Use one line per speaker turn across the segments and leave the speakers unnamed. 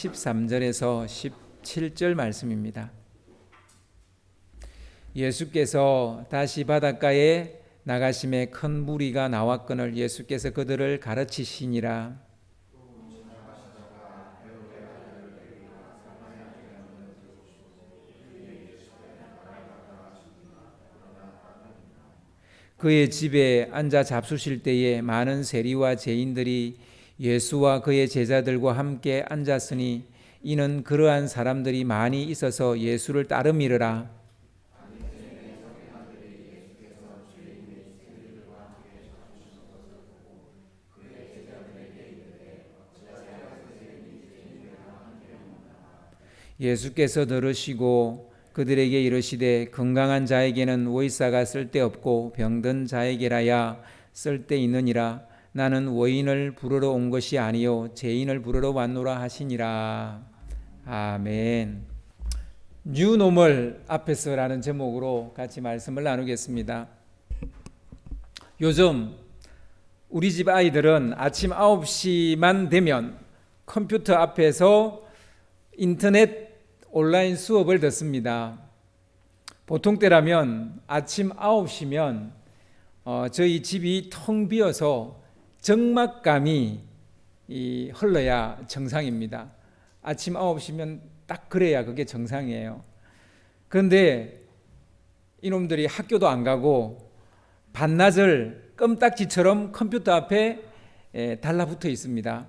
13절에서 17절 말씀입니다. 예수께서 다시 바닷가에 나가심에 큰 무리가 나왔거늘 예수께서 그들을 가르치시니라. 그의 집에 앉아 잡수실 때에 많은 세리와 죄인들이 예수와 그의 제자들과 함께 앉았으니 이는 그러한 사람들이 많이 있어서 예수를 따름이르라. 예수께서 들으시고 그들에게 이르시되 건강한 자에게는 의사가 쓸데없고 병든 자에게라야 쓸데있느니라. 나는 의인을 부르러 온 것이 아니요 죄인을 부르러 왔노라 하시니라. 아멘. 뉴노멀 앞에서라는 제목으로 같이 말씀을 나누겠습니다. 요즘 우리 집 아이들은 아침 9시만 되면 컴퓨터 앞에서 인터넷 온라인 수업을 듣습니다. 보통 때라면 아침 9시면 저희 집이 텅 비어서 적막감이 흘러야 정상입니다. 아침 9시면 딱 그래야 그게 정상이에요. 그런데 이놈들이 학교도 안 가고 반나절 껌딱지처럼 컴퓨터 앞에 달라붙어 있습니다.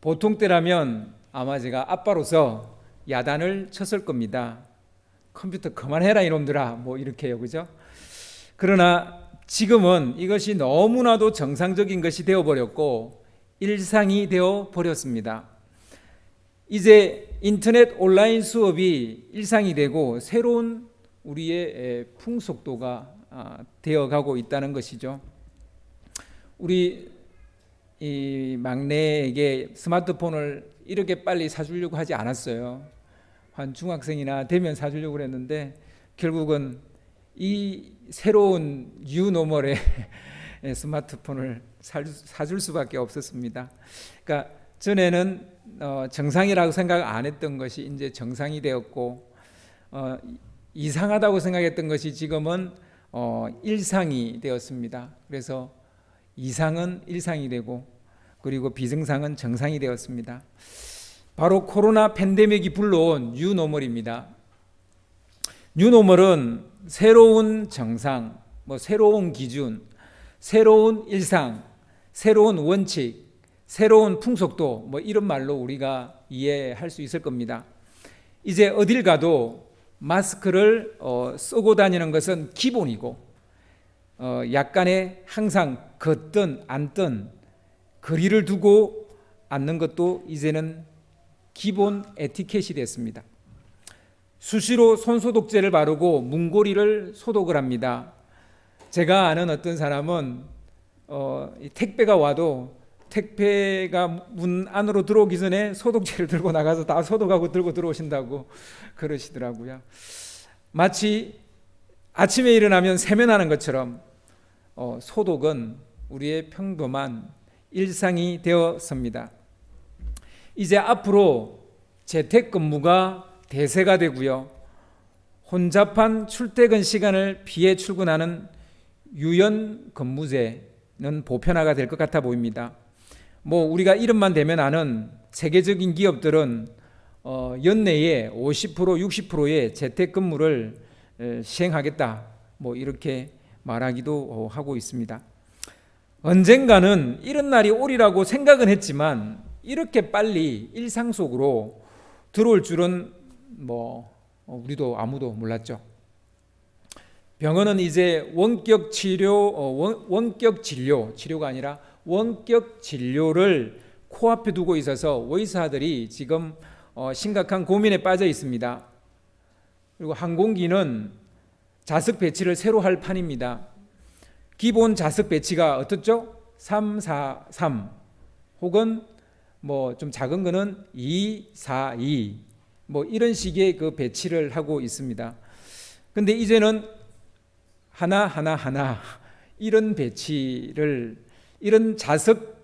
보통 때라면 아마 제가 아빠로서 야단을 쳤을 겁니다. 컴퓨터 그만해라 이놈들아, 뭐 이렇게요, 그죠? 그러나 지금은 이것이 너무나도 정상적인 것이 되어버렸고 일상이 되어버렸습니다. 이제 인터넷 온라인 수업이 일상이 되고 새로운 우리의 풍속도가 되어가고 있다는 것이죠. 우리 이 막내에게 스마트폰을 이렇게 빨리 사주려고 하지 않았어요. 한 중학생이나 되면 사주려고 그랬는데 결국은 이 새로운 뉴노멀의 스마트폰을 사줄 수밖에 없었습니다. 그러니까 전에는 정상이라고 생각 안 했던 것이 이제 정상이 되었고 이상하다고 생각했던 것이 지금은 일상이 되었습니다. 그래서 이상은 일상이 되고 그리고 비증상은 정상이 되었습니다. 바로 코로나 팬데믹이 불러온 뉴노멀입니다. 뉴노멀은 새로운 정상, 새로운 기준, 새로운 일상, 새로운 원칙, 새로운 풍속도 이런 말로 우리가 이해할 수 있을 겁니다. 이제 어딜 가도 마스크를 쓰고 다니는 것은 기본이고 약간의 항상 걷든 앉든 거리를 두고 앉는 것도 이제는 기본 에티켓이 됐습니다. 수시로 손소독제를 바르고 문고리를 소독을 합니다. 제가 아는 어떤 사람은 택배가 와도 택배가 문 안으로 들어오기 전에 소독제를 들고 나가서 다 소독하고 들고 들어오신다고 그러시더라고요. 마치 아침에 일어나면 세면하는 것처럼 소독은 우리의 평범한 일상이 되었습니다. 이제 앞으로 재택근무가 대세가 되고요. 혼잡한 출퇴근 시간을 피해 출근하는 유연근무제는 보편화가 될 것 같아 보입니다. 우리가 이름만 대면 아는 세계적인 기업들은 연내에 50%, 60%의 재택근무를 시행하겠다. 이렇게 말하기도 하고 있습니다. 언젠가는 이런 날이 오리라고 생각은 했지만 이렇게 빨리 일상 속으로 들어올 줄은 우리도 아무도 몰랐죠. 병원은 이제 원격 진료가 아니라 원격 진료를 코앞에 두고 있어서 의사들이 지금 심각한 고민에 빠져 있습니다. 그리고 항공기는 좌석 배치를 새로 할 판입니다. 기본 좌석 배치가 어떻죠? 3, 4, 3 혹은 좀 작은 거는 2, 4, 2 이런 식의 그 배치를 하고 있습니다. 근데 이제는 하나 이런 배치를 이런 좌석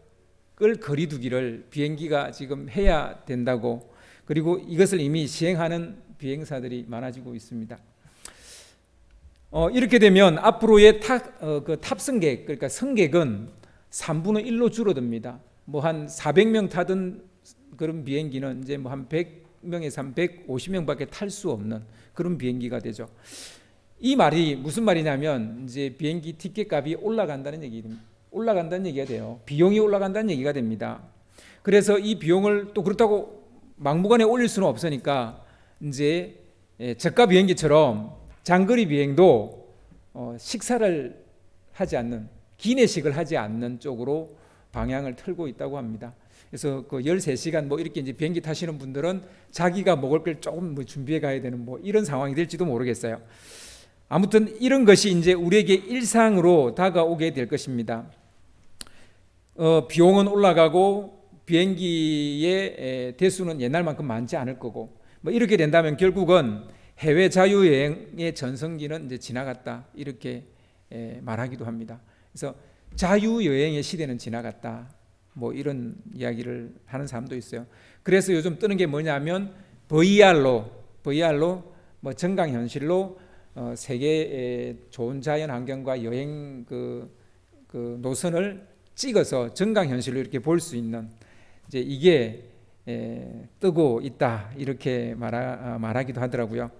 거리두기를 비행기가 지금 해야 된다고, 그리고 이것을 이미 시행하는 비행사들이 많아지고 있습니다. 이렇게 되면 앞으로의 탑승객, 그러니까 승객은 3분의 1로 줄어듭니다. 뭐 한 400명 타던 그런 비행기는 이제 뭐 한 100명에서 150명밖에 탈 수 없는 그런 비행기가 되죠. 이 말이 무슨 말이냐면 이제 비행기 티켓 값이 올라간다는 얘기가 돼요. 비용이 올라간다는 얘기가 됩니다. 그래서 이 비용을 또 그렇다고 막무가내 올릴 수는 없으니까 이제 저가 비행기처럼 장거리 비행도 식사를 하지 않는, 기내식을 하지 않는 쪽으로 방향을 틀고 있다고 합니다. 그래서 그 13시간 뭐 이렇게 이제 비행기 타시는 분들은 자기가 먹을 걸 조금 뭐 준비해 가야 되는 뭐 이런 상황이 될지도 모르겠어요. 아무튼 이런 것이 이제 우리에게 일상으로 다가오게 될 것입니다. 비용은 올라가고 비행기의 대수는 옛날만큼 많지 않을 거고, 뭐 이렇게 된다면 결국은 해외 자유여행의 전성기는 이제 지나갔다, 이렇게 말하기도 합니다. 그래서 자유여행의 시대는 지나갔다, 뭐 이런 이야기를 하는 사람도 있어요. 그래서 요즘 뜨는 게 뭐냐면 VR로 뭐 증강현실로 세계의 좋은 자연 환경과 여행 그 노선을 찍어서 증강현실로 이렇게 볼 수 있는, 이제 이게 뜨고 있다, 이렇게 말하기도 하더라고요.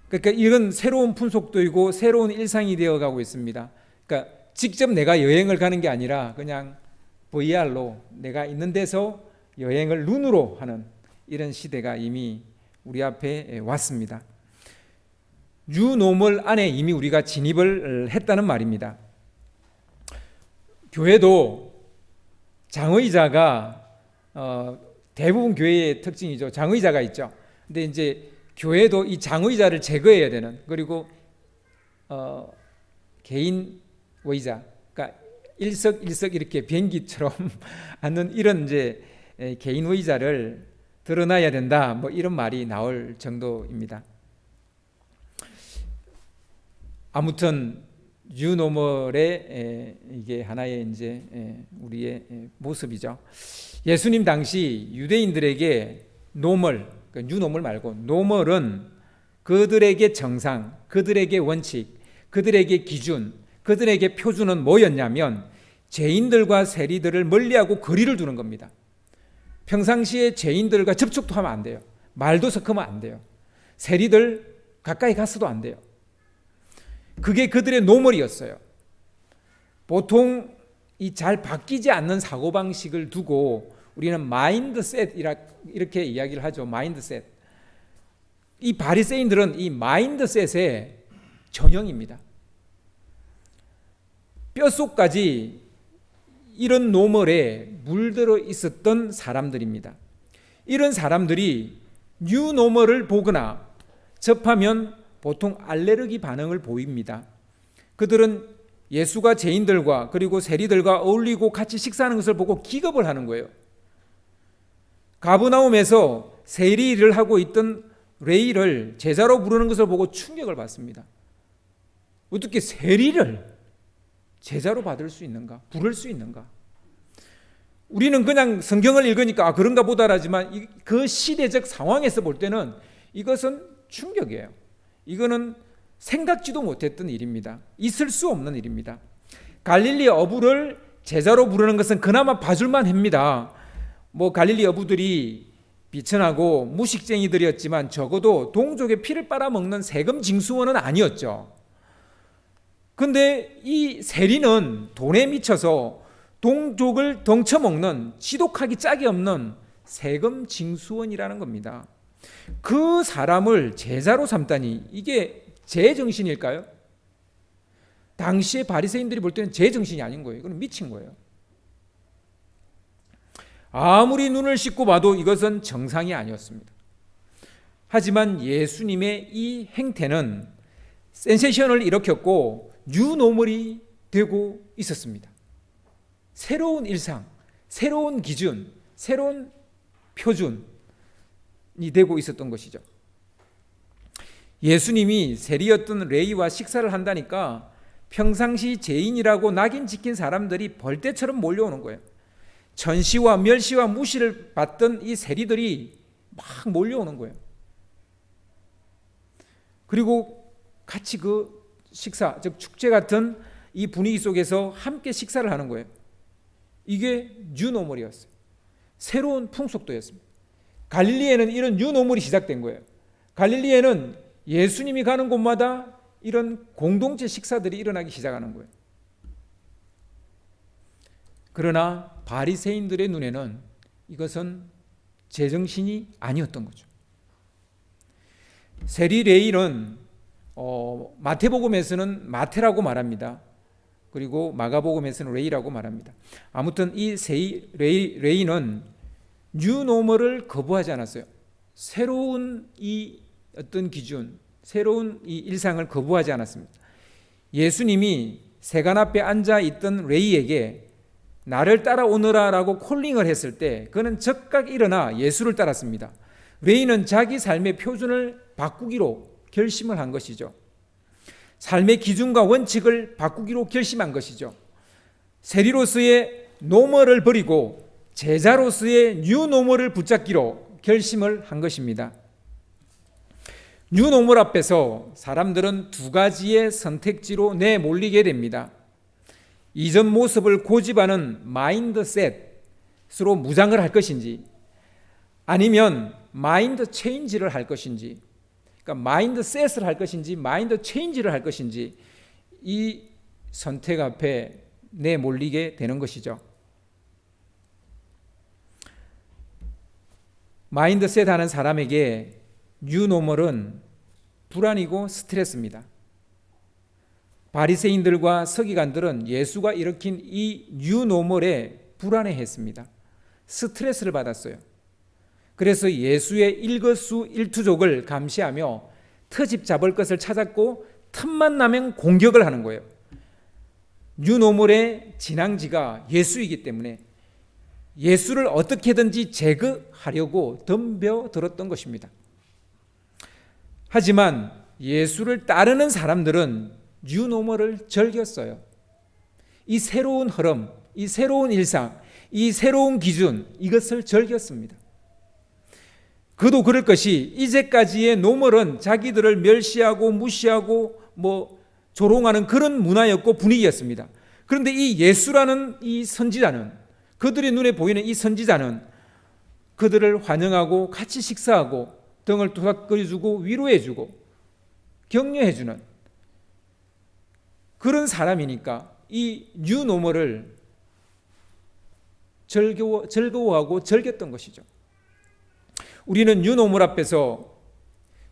그러니까 이런 새로운 풍속도이고 새로운 일상이 되어가고 있습니다. 그러니까 직접 내가 여행을 가는 게 아니라 그냥 VR로 내가 있는 데서 여행을 눈으로 하는 이런 시대가 이미 우리 앞에 왔습니다. 뉴노멀 안에 이미 우리가 진입을 했다는 말입니다. 교회도 장의자가 대부분 교회의 특징이죠. 장의자가 있죠. 근데 이제 교회도 이 장의자를 제거해야 되는, 그리고 개인 의자, 그러니까 일석일석 이렇게 비행기처럼 앉는 이런 이제 개인 의자를 드러나야 된다, 뭐 이런 말이 나올 정도입니다. 아무튼 뉴노멀의 이게 하나의 이제 우리의 모습이죠. 예수님 당시 유대인들에게 노멀, 그러니까 뉴노멀 말고 노멀은 그들에게 정상, 그들에게 원칙, 그들에게 기준, 그들에게 표준은 뭐였냐면 죄인들과 세리들을 멀리하고 거리를 두는 겁니다. 평상시에 죄인들과 접촉도 하면 안 돼요. 말도 섞으면 안 돼요. 세리들 가까이 가서도 안 돼요. 그게 그들의 노멀이었어요. 보통 이 잘 바뀌지 않는 사고방식을 두고 우리는 마인드셋 이렇게 이야기를 하죠. 마인드셋. 이 바리새인들은 이 마인드셋의 전형입니다. 뼛속까지 이런 노멀에 물들어 있었던 사람들입니다. 이런 사람들이 뉴노멀을 보거나 접하면 보통 알레르기 반응을 보입니다. 그들은 예수가 죄인들과 그리고 세리들과 어울리고 같이 식사하는 것을 보고 기겁을 하는 거예요. 가브나움에서 세리 일을 하고 있던 레이를 제자로 부르는 것을 보고 충격을 받습니다. 어떻게 세리를 제자로 받을 수 있는가? 부를 수 있는가? 우리는 그냥 성경을 읽으니까 그런가 보다라지만 그 시대적 상황에서 볼 때는 이것은 충격이에요. 이거는 생각지도 못했던 일입니다. 있을 수 없는 일입니다. 갈릴리 어부를 제자로 부르는 것은 그나마 봐줄만 합니다. 뭐 갈릴리 어부들이 비천하고 무식쟁이들이었지만 적어도 동족의 피를 빨아먹는 세금 징수원은 아니었죠. 근데 이 세리는 돈에 미쳐서 동족을 덩쳐먹는 지독하기 짝이 없는 세금 징수원이라는 겁니다. 그 사람을 제자로 삼다니 이게 제정신일까요? 당시에 바리새인들이 볼 때는 제정신이 아닌 거예요. 이건 미친 거예요. 아무리 눈을 씻고 봐도 이것은 정상이 아니었습니다. 하지만 예수님의 이 행태는 센세이션을 일으켰고 뉴노멀이 되고 있었습니다. 새로운 일상, 새로운 기준, 새로운 표준이 되고 있었던 것이죠. 예수님이 세리였던 레이와 식사를 한다니까 평상시 죄인이라고 낙인 찍힌 사람들이 벌떼처럼 몰려오는 거예요. 천시와 멸시와 무시를 받던 이 세리들이 막 몰려오는 거예요. 그리고 같이 그 식사, 즉 축제 같은 이 분위기 속에서 함께 식사를 하는 거예요. 이게 뉴노멀이었어요. 새로운 풍속도였습니다. 갈릴리에는 이런 뉴노멀이 시작된 거예요. 갈릴리에는 예수님이 가는 곳마다 이런 공동체 식사들이 일어나기 시작하는 거예요. 그러나 바리새인들의 눈에는 이것은 제정신이 아니었던 거죠. 세리 레이는 마태복음에서는 마태라고 말합니다. 그리고 마가복음에서는 레이라고 말합니다. 아무튼 이 레이는 뉴노멀을 거부하지 않았어요. 새로운 이 어떤 기준, 새로운 이 일상을 거부하지 않았습니다. 예수님이 세관 앞에 앉아 있던 레이에게 나를 따라오너라 라고 콜링을 했을 때 그는 즉각 일어나 예수를 따랐습니다. 레이는 자기 삶의 표준을 바꾸기로 결심을 한 것이죠. 삶의 기준과 원칙을 바꾸기로 결심한 것이죠. 세리로서의 노멀을 버리고 제자로서의 뉴노멀을 붙잡기로 결심을 한 것입니다. 뉴노멀 앞에서 사람들은 두 가지의 선택지로 내몰리게 됩니다. 이전 모습을 고집하는 마인드셋으로 무장을 할 것인지, 아니면 마인드 체인지를 할 것인지, 그러니까 마인드셋을 할 것인지 마인드 체인지를 할 것인지, 이 선택 앞에 내몰리게 되는 것이죠. 마인드셋 하는 사람에게 뉴노멀은 불안이고 스트레스입니다. 바리새인들과 서기관들은 예수가 일으킨 이 뉴노멀에 불안해했습니다. 스트레스를 받았어요. 그래서 예수의 일거수일투족을 감시하며 트집 잡을 것을 찾았고 틈만 나면 공격을 하는 거예요. 뉴노멀의 진앙지가 예수이기 때문에 예수를 어떻게든지 제거하려고 덤벼들었던 것입니다. 하지만 예수를 따르는 사람들은 뉴노멀을 즐겼어요. 이 새로운 흐름, 이 새로운 일상, 이 새로운 기준, 이것을 즐겼습니다. 그도 그럴 것이 이제까지의 노멀은 자기들을 멸시하고 무시하고 조롱하는 그런 문화였고 분위기였습니다. 그런데 이 예수라는 이 선지자는, 그들의 눈에 보이는 이 선지자는 그들을 환영하고 같이 식사하고 등을 토닥거려주고 위로해주고 격려해주는 그런 사람이니까 이 뉴노멀을 즐거워하고 즐겼던 것이죠. 우리는 뉴노멀 앞에서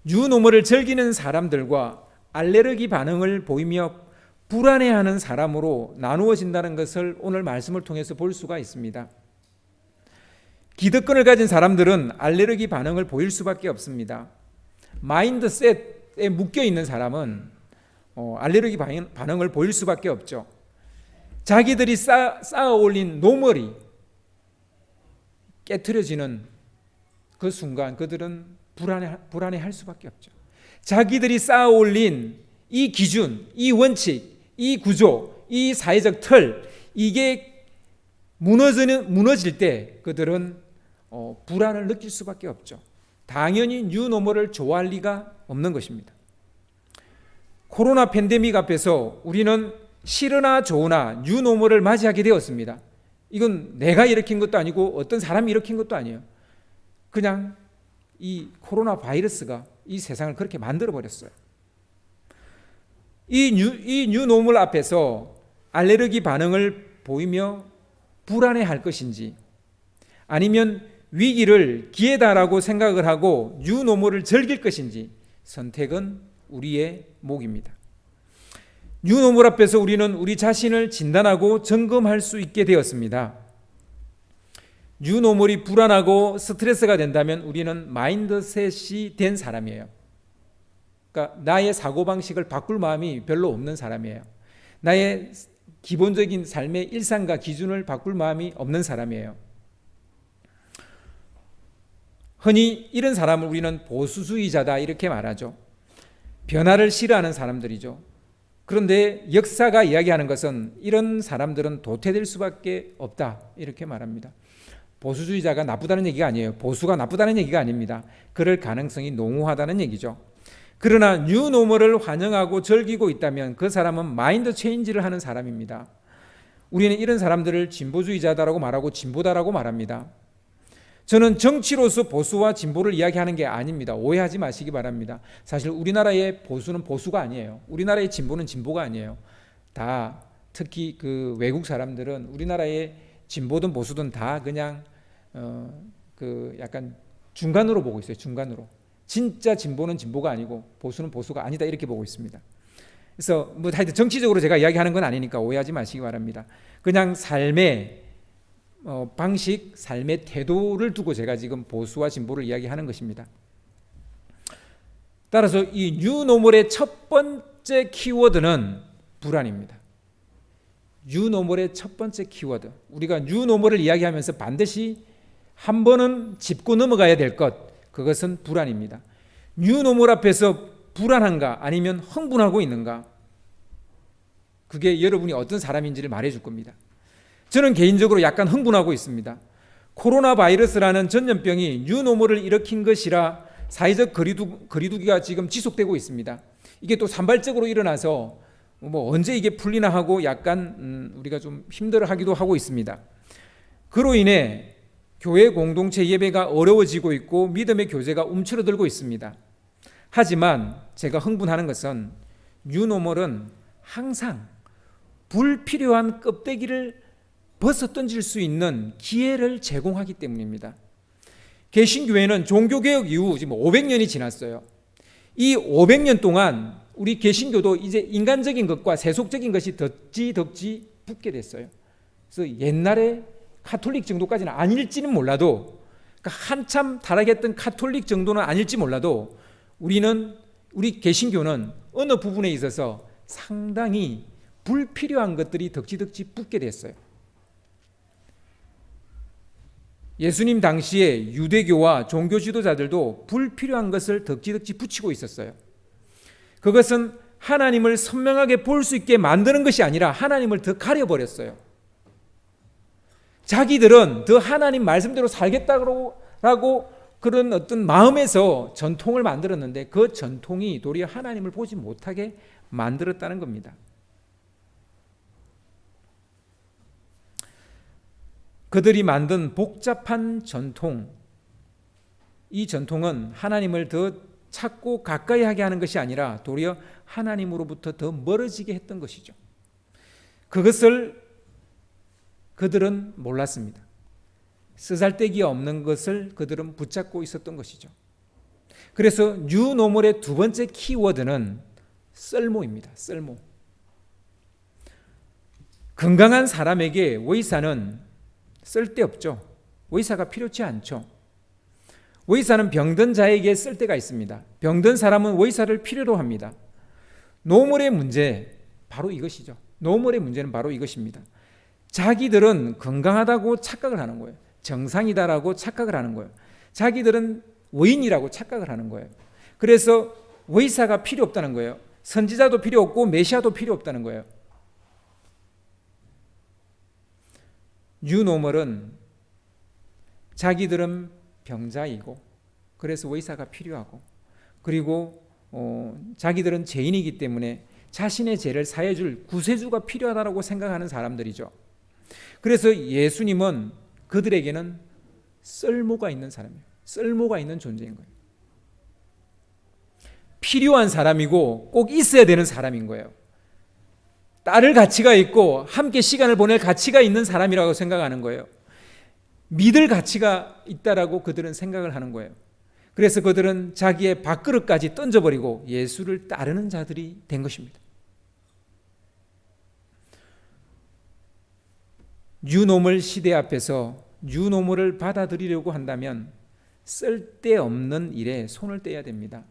뉴노멀을 즐기는 사람들과 알레르기 반응을 보이며 불안해하는 사람으로 나누어진다는 것을 오늘 말씀을 통해서 볼 수가 있습니다. 기득권을 가진 사람들은 알레르기 반응을 보일 수밖에 없습니다. 마인드셋에 묶여 있는 사람은 알레르기 반응을 보일 수밖에 없죠. 자기들이 쌓아 올린 노멀이 깨트려지는 그 순간 그들은 불안해할 수밖에 없죠. 자기들이 쌓아 올린 이 기준, 이 원칙, 이 구조, 이 사회적 틀, 이게 무너질 때 그들은 불안을 느낄 수밖에 없죠. 당연히 뉴노멀을 좋아할 리가 없는 것입니다. 코로나 팬데믹 앞에서 우리는 싫으나 좋으나 뉴노멀을 맞이하게 되었습니다. 이건 내가 일으킨 것도 아니고 어떤 사람이 일으킨 것도 아니에요. 그냥 이 코로나 바이러스가 이 세상을 그렇게 만들어 버렸어요. 이 뉴노멀 앞에서 알레르기 반응을 보이며 불안해할 것인지, 아니면 위기를 기회다라고 생각을 하고 뉴노멀을 즐길 것인지, 선택은 우리의 몫입니다. 뉴노멀 앞에서 우리는 우리 자신을 진단하고 점검할 수 있게 되었습니다. 뉴노멀이 불안하고 스트레스가 된다면 우리는 마인드셋이 된 사람이에요. 그러니까 나의 사고방식을 바꿀 마음이 별로 없는 사람이에요. 나의 기본적인 삶의 일상과 기준을 바꿀 마음이 없는 사람이에요. 흔히 이런 사람을 우리는 보수주의자다 이렇게 말하죠. 변화를 싫어하는 사람들이죠. 그런데 역사가 이야기하는 것은 이런 사람들은 도태될 수밖에 없다, 이렇게 말합니다. 보수주의자가 나쁘다는 얘기가 아니에요. 보수가 나쁘다는 얘기가 아닙니다. 그럴 가능성이 농후하다는 얘기죠. 그러나 뉴노멀을 환영하고 즐기고 있다면 그 사람은 마인드 체인지를 하는 사람입니다. 우리는 이런 사람들을 진보주의자다라고 말하고 진보다라고 말합니다. 저는 정치로서 보수와 진보를 이야기하는 게 아닙니다. 오해하지 마시기 바랍니다. 사실 우리나라의 보수는 보수가 아니에요. 우리나라의 진보는 진보가 아니에요. 다 특히 그 외국 사람들은 우리나라의 진보든 보수든 다 그냥 그 약간 중간으로 보고 있어요. 중간으로. 진짜 진보는 진보가 아니고 보수는 보수가 아니다, 이렇게 보고 있습니다. 그래서 뭐 하여튼 정치적으로 제가 이야기하는 건 아니니까 오해하지 마시기 바랍니다. 그냥 삶의 방식, 삶의 태도를 두고 제가 지금 보수와 진보를 이야기하는 것입니다. 따라서 이 뉴노멀의 첫 번째 키워드는 불안입니다. 뉴노멀의 첫 번째 키워드, 우리가 뉴노멀을 이야기하면서 반드시 한 번은 짚고 넘어가야 될 것, 그것은 불안입니다. 뉴노멀 앞에서 불안한가 아니면 흥분하고 있는가, 그게 여러분이 어떤 사람인지를 말해줄 겁니다. 저는 개인적으로 약간 흥분하고 있습니다. 코로나 바이러스라는 전염병이 뉴노멀을 일으킨 것이라 사회적 거리두기가 지금 지속되고 있습니다. 이게 또 산발적으로 일어나서 뭐 언제 이게 풀리나 하고 약간 우리가 좀 힘들어하기도 하고 있습니다. 그로 인해 교회 공동체 예배가 어려워지고 있고 믿음의 교제가 움츠러들고 있습니다. 하지만 제가 흥분하는 것은 뉴노멀은 항상 불필요한 껍데기를 벗어 던질 수 있는 기회를 제공하기 때문입니다. 개신교회는 종교개혁 이후 지금 500년이 지났어요. 이 500년 동안 우리 개신교도 이제 인간적인 것과 세속적인 것이 덕지 붙게 됐어요. 그래서 옛날에 카톨릭 정도까지는 아닐지는 몰라도, 그러니까 한참 타락했던 카톨릭 정도는 아닐지 몰라도 우리 개신교는 어느 부분에 있어서 상당히 불필요한 것들이 덕지 붙게 됐어요. 예수님 당시에 유대교와 종교 지도자들도 불필요한 것을 덕지 붙이고 있었어요. 그것은 하나님을 선명하게 볼 수 있게 만드는 것이 아니라 하나님을 더 가려버렸어요. 자기들은 더 하나님 말씀대로 살겠다고 그런 어떤 마음에서 전통을 만들었는데 그 전통이 도리어 하나님을 보지 못하게 만들었다는 겁니다. 그들이 만든 복잡한 전통, 이 전통은 하나님을 더 찾고 가까이 하게 하는 것이 아니라 도리어 하나님으로부터 더 멀어지게 했던 것이죠. 그것을 그들은 몰랐습니다. 쓰잘데기 없는 것을 그들은 붙잡고 있었던 것이죠. 그래서 뉴노멀의 두 번째 키워드는 쓸모입니다. 쓸모. 건강한 사람에게 의사는 쓸데없죠. 의사가 필요치 않죠. 의사는 병든 자에게 쓸 데가 있습니다. 병든 사람은 의사를 필요로 합니다. 노멀의 문제, 바로 이것이죠. 노멀의 문제는 바로 이것입니다. 자기들은 건강하다고 착각을 하는 거예요. 정상이다라고 착각을 하는 거예요. 자기들은 의인이라고 착각을 하는 거예요. 그래서 의사가 필요 없다는 거예요. 선지자도 필요 없고 메시아도 필요 없다는 거예요. 뉴노멀은 자기들은 병자이고 그래서 의사가 필요하고, 그리고 자기들은 죄인이기 때문에 자신의 죄를 사해줄 구세주가 필요하다고 생각하는 사람들이죠. 그래서 예수님은 그들에게는 쓸모가 있는 사람이에요. 쓸모가 있는 존재인 거예요. 필요한 사람이고 꼭 있어야 되는 사람인 거예요. 따를 가치가 있고 함께 시간을 보낼 가치가 있는 사람이라고 생각하는 거예요. 믿을 가치가 있다라고 그들은 생각을 하는 거예요. 그래서 그들은 자기의 밥그릇까지 던져버리고 예수를 따르는 자들이 된 것입니다. 뉴노멀 시대 앞에서 뉴노멀을 받아들이려고 한다면 쓸데없는 일에 손을 떼야 됩니다.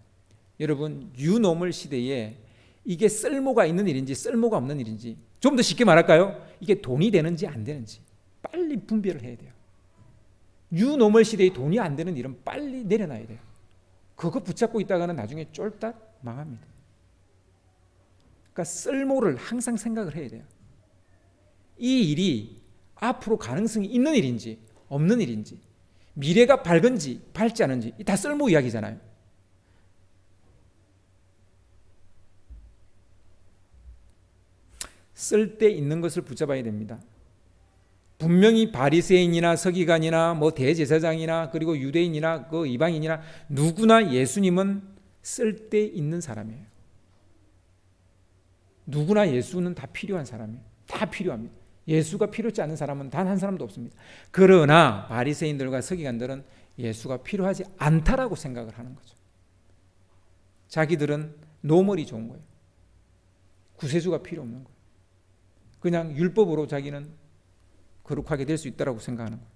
여러분, 뉴노멀 시대에 이게 쓸모가 있는 일인지 쓸모가 없는 일인지, 좀 더 쉽게 말할까요? 이게 돈이 되는지 안 되는지 빨리 분별을 해야 돼요. 뉴노멀 시대에 돈이 안 되는 일은 빨리 내려놔야 돼요. 그거 붙잡고 있다가는 나중에 쫄딱 망합니다. 그러니까 쓸모를 항상 생각을 해야 돼요. 이 일이 앞으로 가능성이 있는 일인지 없는 일인지, 미래가 밝은지 밝지 않은지, 다 쓸모 이야기잖아요. 쓸데 있는 것을 붙잡아야 됩니다. 분명히 바리새인이나 서기관이나 뭐 대제사장이나 그리고 유대인이나 그 이방인이나 누구나 예수님은 쓸데 있는 사람이에요. 누구나 예수는 다 필요한 사람이에요. 다 필요합니다. 예수가 필요치 않은 사람은 단 한 사람도 없습니다. 그러나 바리새인들과 서기관들은 예수가 필요하지 않다라고 생각을 하는 거죠. 자기들은 노멀이 좋은 거예요. 구세주가 필요 없는 거예요. 그냥 율법으로 자기는 거룩하게 될 수 있다고 생각하는 거예요.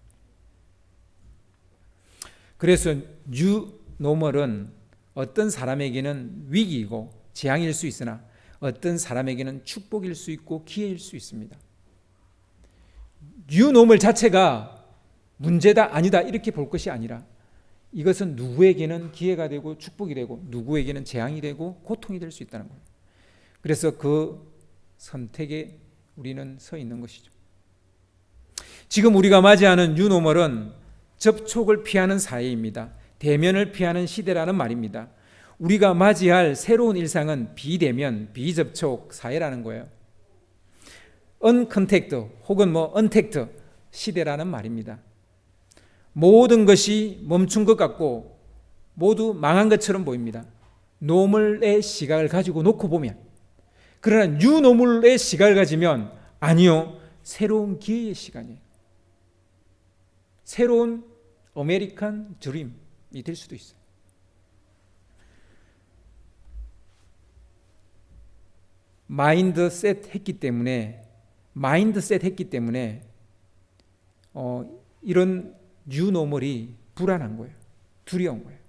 그래서 뉴노멀은 어떤 사람에게는 위기이고 재앙일 수 있으나 어떤 사람에게는 축복일 수 있고 기회일 수 있습니다. 뉴노멀 자체가 문제다 아니다 이렇게 볼 것이 아니라 이것은 누구에게는 기회가 되고 축복이 되고 누구에게는 재앙이 되고 고통이 될 수 있다는 거예요. 그래서 그 선택에 우리는 서 있는 것이죠. 지금 우리가 맞이하는 뉴노멀은 접촉을 피하는 사회입니다. 대면을 피하는 시대라는 말입니다. 우리가 맞이할 새로운 일상은 비대면, 비접촉 사회라는 거예요. 언컨택트 혹은 언택트 시대라는 말입니다. 모든 것이 멈춘 것 같고 모두 망한 것처럼 보입니다. 노멀의 시각을 가지고 놓고 보면. 그러나 뉴노멀의 시각을 가지면 아니요, 새로운 기회의 시간이에요. 새로운 아메리칸 드림이 될 수도 있어요. 마인드셋 했기 때문에 이런 뉴노멀이 불안한 거예요. 두려운 거예요.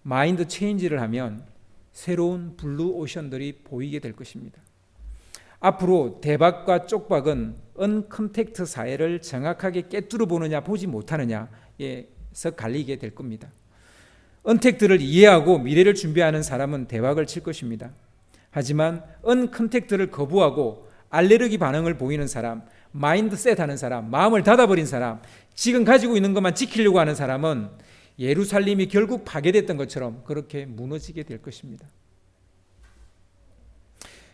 마인드 체인지를 하면 새로운 블루 오션들이 보이게 될 것입니다. 앞으로 대박과 쪽박은 언컨택트 사회를 정확하게 꿰뚫어 보느냐 보지 못하느냐에서 갈리게 될 겁니다. 언택트를 이해하고 미래를 준비하는 사람은 대박을 칠 것입니다. 하지만 언컨택트를 거부하고 알레르기 반응을 보이는 사람, 마인드셋 하는 사람, 마음을 닫아버린 사람, 지금 가지고 있는 것만 지키려고 하는 사람은 예루살렘이 결국 파괴됐던 것처럼 그렇게 무너지게 될 것입니다.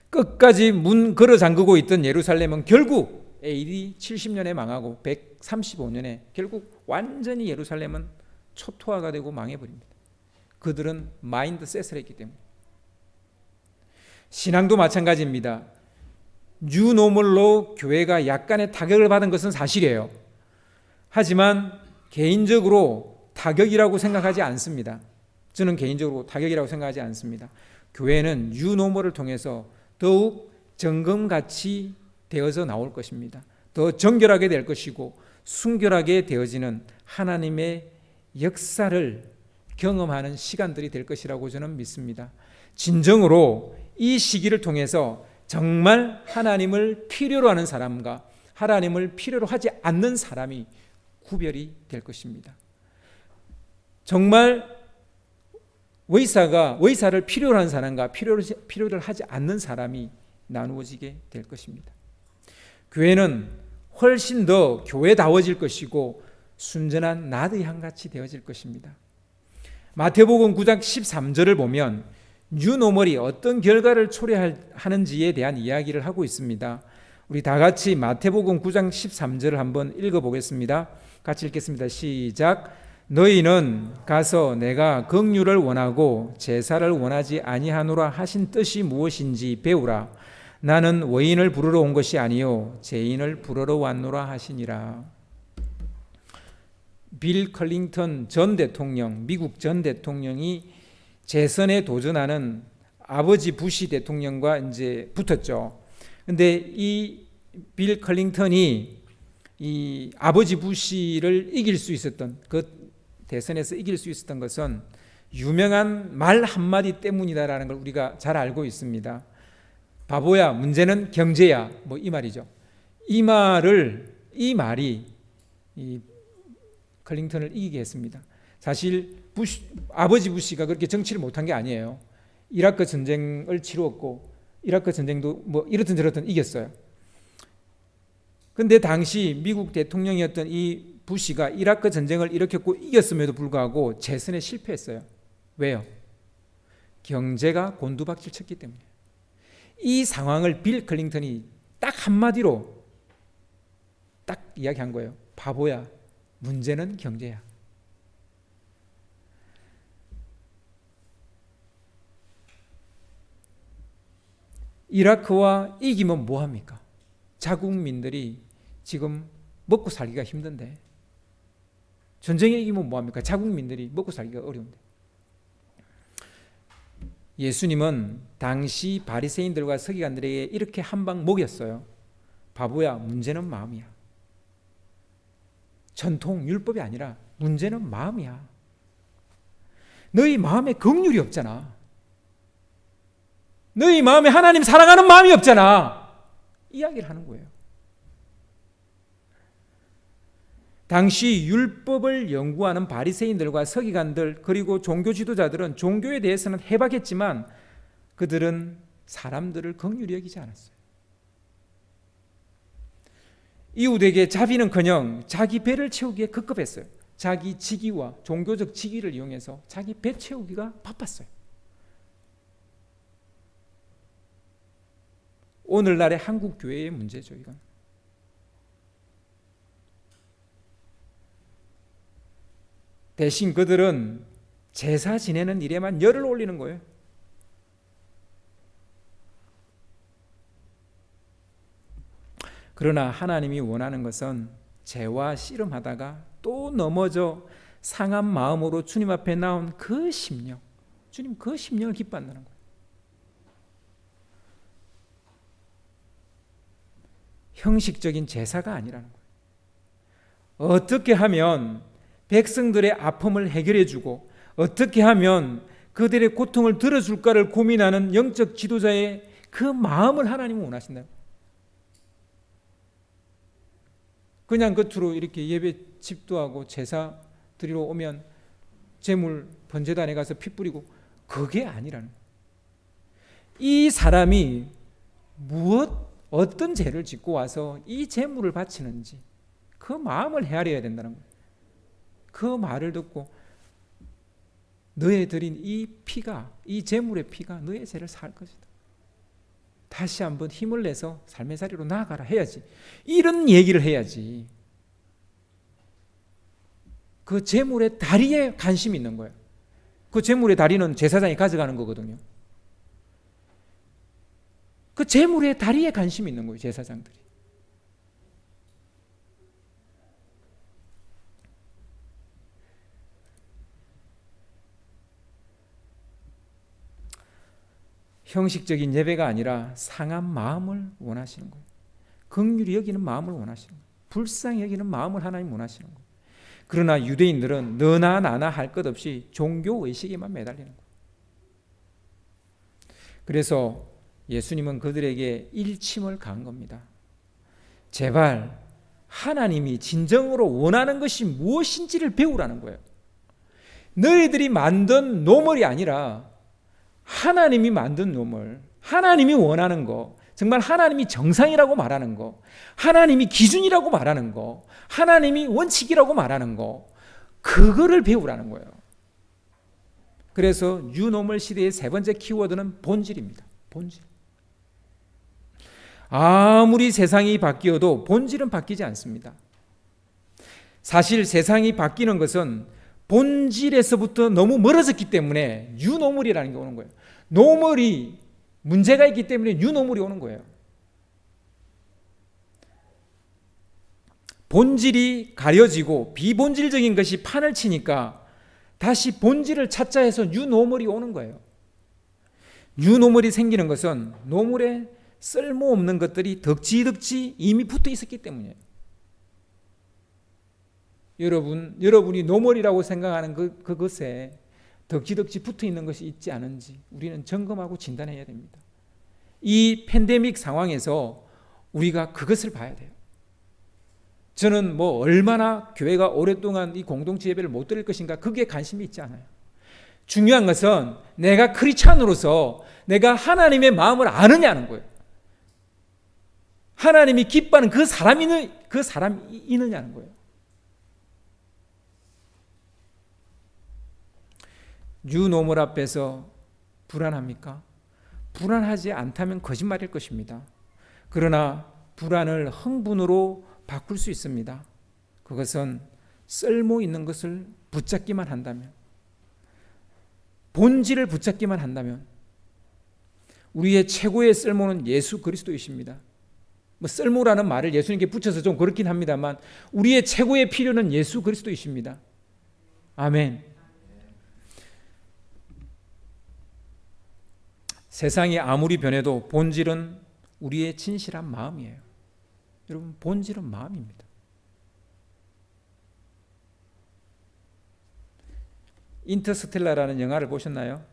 끝까지 문 걸어 잠그고 있던 예루살렘은 결국 AD 70년에 망하고 135년에 결국 완전히 예루살렘은 초토화가 되고 망해버립니다. 그들은 마인드셋을 했기 때문에. 신앙도 마찬가지입니다. 뉴노멀로 교회가 약간의 타격을 받은 것은 사실이에요. 하지만 개인적으로 타격이라고 생각하지 않습니다. 저는 개인적으로 타격이라고 생각하지 않습니다. 교회는 뉴노멀을 통해서 더욱 정금같이 되어서 나올 것입니다. 더 정결하게 될 것이고 순결하게 되어지는 하나님의 역사를 경험하는 시간들이 될 것이라고 저는 믿습니다. 진정으로 이 시기를 통해서 정말 하나님을 필요로 하는 사람과 하나님을 필요로 하지 않는 사람이 구별이 될 것입니다. 정말 의사를 필요로 하는 사람과 필요를 하지 않는 사람이 나누어지게 될 것입니다. 교회는 훨씬 더 교회다워질 것이고 순전한 나드의 향같이 되어질 것입니다. 마태복음 9장 13절을 보면 뉴노멀이 어떤 결과를 초래하는지에 대한 이야기를 하고 있습니다. 우리 다 같이 마태복음 9장 13절을 한번 읽어보겠습니다. 같이 읽겠습니다. 시작. 너희는 가서 내가 긍휼을 원하고 제사를 원하지 아니하노라 하신 뜻이 무엇인지 배우라. 나는 의인을 부르러 온 것이 아니요 죄인을 부르러 왔노라 하시니라. 빌 클린턴 전 대통령, 미국 전 대통령이 재선에 도전하는 아버지 부시 대통령과 이제 붙었죠. 근데 이 빌 클린턴이 이 아버지 부시를 이길 수 있었던 그 대선에서 이길 수 있었던 것은 유명한 말 한마디 때문이다라는 걸 우리가 잘 알고 있습니다. 바보야, 문제는 경제야, 이 말이죠. 이 말이 이 클린턴을 이기게 했습니다. 사실 아버지 부시가 그렇게 정치를 못한 게 아니에요. 이라크 전쟁을 치루었고 이라크 전쟁도 뭐 이렇든 저렇든 이겼어요. 근데 당시 미국 대통령이었던 이 부시가 이라크 전쟁을 일으켰고 이겼음에도 불구하고 재선에 실패했어요. 왜요? 경제가 곤두박질 쳤기 때문에. 이 상황을 빌 클린턴이 딱 한마디로 딱 이야기한 거예요. 바보야, 문제는 경제야. 이라크와 이기면 뭐합니까? 자국민들이 지금 먹고 살기가 힘든데, 전쟁에 이기면 뭐합니까? 자국민들이 먹고 살기가 어려운데. 예수님은 당시 바리새인들과 서기관들에게 이렇게 한방 먹였어요. 바보야, 문제는 마음이야. 전통 율법이 아니라 문제는 마음이야. 너희 마음에 긍휼이 없잖아. 너희 마음에 하나님 사랑하는 마음이 없잖아. 이야기를 하는 거예요. 당시 율법을 연구하는 바리새인들과 서기관들 그리고 종교 지도자들은 종교에 대해서는 해박했지만 그들은 사람들을 긍휼히 여기지 않았어요. 이웃에게 자비는커녕 자기 배를 채우기에 급급했어요. 자기 직위와 종교적 직위를 이용해서 자기 배 채우기가 바빴어요. 오늘날의 한국 교회의 문제죠, 이건. 대신 그들은 제사 지내는 일에만 열을 올리는 거예요. 그러나 하나님이 원하는 것은 죄와 씨름하다가 또 넘어져 상한 마음으로 주님 앞에 나온 그 심령, 주님 그 심령을 기뻐한다는 거예요. 형식적인 제사가 아니라는 거예요. 어떻게 하면 백성들의 아픔을 해결해 주고 어떻게 하면 그들의 고통을 들어줄까를 고민하는 영적 지도자의 그 마음을 하나님은 원하신다. 그냥 겉으로 이렇게 예배 집도하고 제사 드리러 오면 제물 번제단에 가서 피 뿌리고 그게 아니라는 거예요. 이 사람이 어떤 죄를 짓고 와서 이 제물을 바치는지 그 마음을 헤아려야 된다는 거예요. 그 말을 듣고 너의 드린 이 피가, 이 제물의 피가 너의 죄를 살 것이다. 다시 한번 힘을 내서 삶의 자리로 나아가라 해야지. 이런 얘기를 해야지. 그 제물의 다리에 관심이 있는 거예요. 그 제물의 다리는 제사장이 가져가는 거거든요. 그 제물의 다리에 관심이 있는 거예요, 제사장들이. 형식적인 예배가 아니라 상한 마음을 원하시는 거예요. 긍휼히 여기는 마음을 원하시는 거예요. 불쌍히 여기는 마음을 하나님 원하시는 거예요. 그러나 유대인들은 너나 나나 할 것 없이 종교의식에만 매달리는 거예요. 그래서 예수님은 그들에게 일침을 가한 겁니다. 제발 하나님이 진정으로 원하는 것이 무엇인지를 배우라는 거예요. 너희들이 만든 노멀이 아니라 하나님이 만든 노멀, 하나님이 원하는 거, 정말 하나님이 정상이라고 말하는 거, 하나님이 기준이라고 말하는 거, 하나님이 원칙이라고 말하는 거, 그거를 배우라는 거예요. 그래서 뉴노멀 시대의 세 번째 키워드는 본질입니다. 본질. 아무리 세상이 바뀌어도 본질은 바뀌지 않습니다. 사실 세상이 바뀌는 것은 본질에서부터 너무 멀어졌기 때문에 뉴노멀이라는 게 오는 거예요. 노멀이 문제가 있기 때문에 뉴노멀이 오는 거예요. 본질이 가려지고 비본질적인 것이 판을 치니까 다시 본질을 찾자 해서 뉴노멀이 오는 거예요. 뉴노멀이 생기는 것은 노멀에 쓸모없는 것들이 덕지덕지 이미 붙어 있었기 때문이에요. 여러분이 노멀이라고 생각하는 그것에 덕지덕지 붙어 있는 것이 있지 않은지 우리는 점검하고 진단해야 됩니다. 이 팬데믹 상황에서 우리가 그것을 봐야 돼요. 저는 얼마나 교회가 오랫동안 이 공동체 예배를 못 드릴 것인가 그게 관심이 있지 않아요. 중요한 것은 내가 크리스찬으로서 내가 하나님의 마음을 아느냐는 거예요. 하나님이 기뻐하는 그 사람이 있느냐는 거예요. 뉴노멀 앞에서 불안합니까? 불안하지 않다면 거짓말일 것입니다. 그러나 불안을 흥분으로 바꿀 수 있습니다. 그것은 쓸모 있는 것을 붙잡기만 한다면, 본질을 붙잡기만 한다면, 우리의 최고의 쓸모는 예수 그리스도이십니다. 뭐 쓸모라는 말을 예수님께 붙여서 좀 그렇긴 합니다만 우리의 최고의 필요는 예수 그리스도이십니다. 아멘. 세상이 아무리 변해도 본질은 우리의 진실한 마음이에요. 여러분, 본질은 마음입니다. 인터스텔라라는 영화를 보셨나요?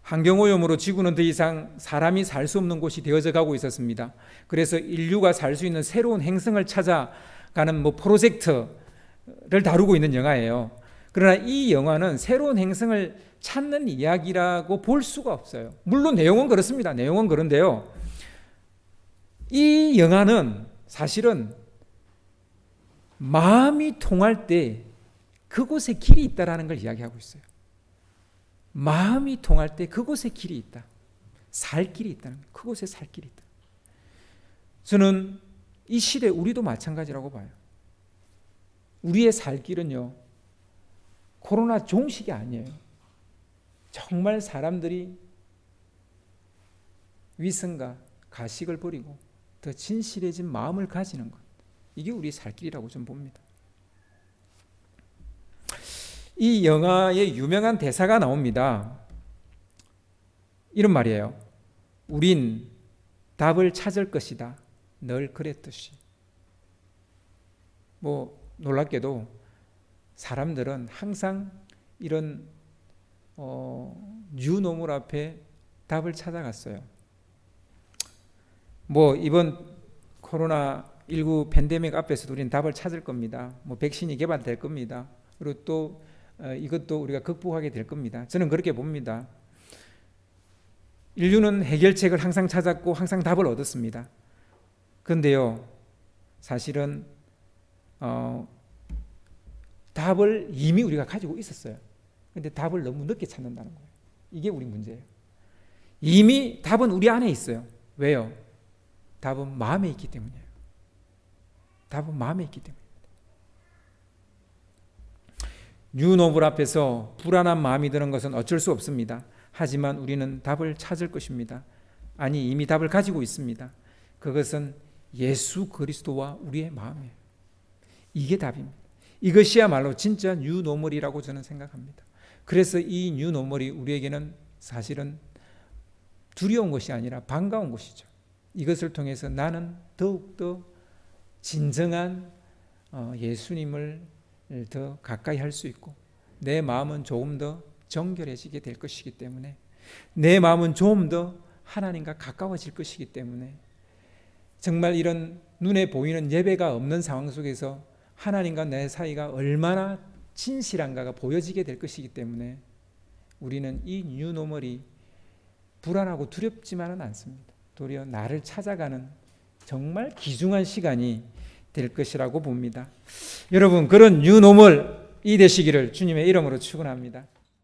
환경오염으로 지구는 더 이상 사람이 살 수 없는 곳이 되어져 가고 있었습니다. 그래서 인류가 살 수 있는 새로운 행성을 찾아가는 프로젝트를 다루고 있는 영화예요. 그러나 이 영화는 새로운 행성을 찾는 이야기라고 볼 수가 없어요. 물론 내용은 그렇습니다. 내용은 그런데요. 이 영화는 사실은 마음이 통할 때 그곳에 길이 있다라는 걸 이야기하고 있어요. 마음이 통할 때 그곳에 길이 있다. 살 길이 있다는 거예요. 그곳에 살 길이 있다. 저는 이 시대 우리도 마찬가지라고 봐요. 우리의 살 길은요, 코로나 종식이 아니에요. 정말 사람들이 위선과 가식을 버리고 더 진실해진 마음을 가지는 것, 이게 우리 살 길이라고 좀 봅니다. 이 영화에 유명한 대사가 나옵니다. 이런 말이에요. 우린 답을 찾을 것이다. 늘 그랬듯이. 놀랍게도 사람들은 항상 이런 뉴노멀 앞에 답을 찾아갔어요. 이번 코로나19 팬데믹 앞에서도 우리는 답을 찾을 겁니다. 백신이 개발될 겁니다. 그리고 또 이것도 우리가 극복하게 될 겁니다. 저는 그렇게 봅니다. 인류는 해결책을 항상 찾았고 항상 답을 얻었습니다. 그런데요, 사실은 답을 이미 우리가 가지고 있었어요. 그런데 답을 너무 늦게 찾는다는 거예요. 이게 우리 문제예요. 이미 답은 우리 안에 있어요. 왜요? 답은 마음에 있기 때문이에요. 답은 마음에 있기 때문입니다. 뉴노멀 앞에서 불안한 마음이 드는 것은 어쩔 수 없습니다. 하지만 우리는 답을 찾을 것입니다. 아니, 이미 답을 가지고 있습니다. 그것은 예수 그리스도와 우리의 마음이에요. 이게 답입니다. 이것이야말로 진짜 뉴노멀이라고 저는 생각합니다. 그래서 이 뉴노멀이 우리에게는 사실은 두려운 것이 아니라 반가운 것이죠. 이것을 통해서 나는 더욱더 진정한 예수님을 더 가까이 할 수 있고, 내 마음은 조금 더 정결해지게 될 것이기 때문에, 내 마음은 조금 더 하나님과 가까워질 것이기 때문에, 정말 이런 눈에 보이는 예배가 없는 상황 속에서 하나님과 내 사이가 얼마나 진실한가가 보여지게 될 것이기 때문에 우리는 이 뉴노멀이 불안하고 두렵지만은 않습니다. 도리어 나를 찾아가는 정말 귀중한 시간이 될 것이라고 봅니다. 여러분, 그런 뉴노멀이 되시기를 주님의 이름으로 축원합니다.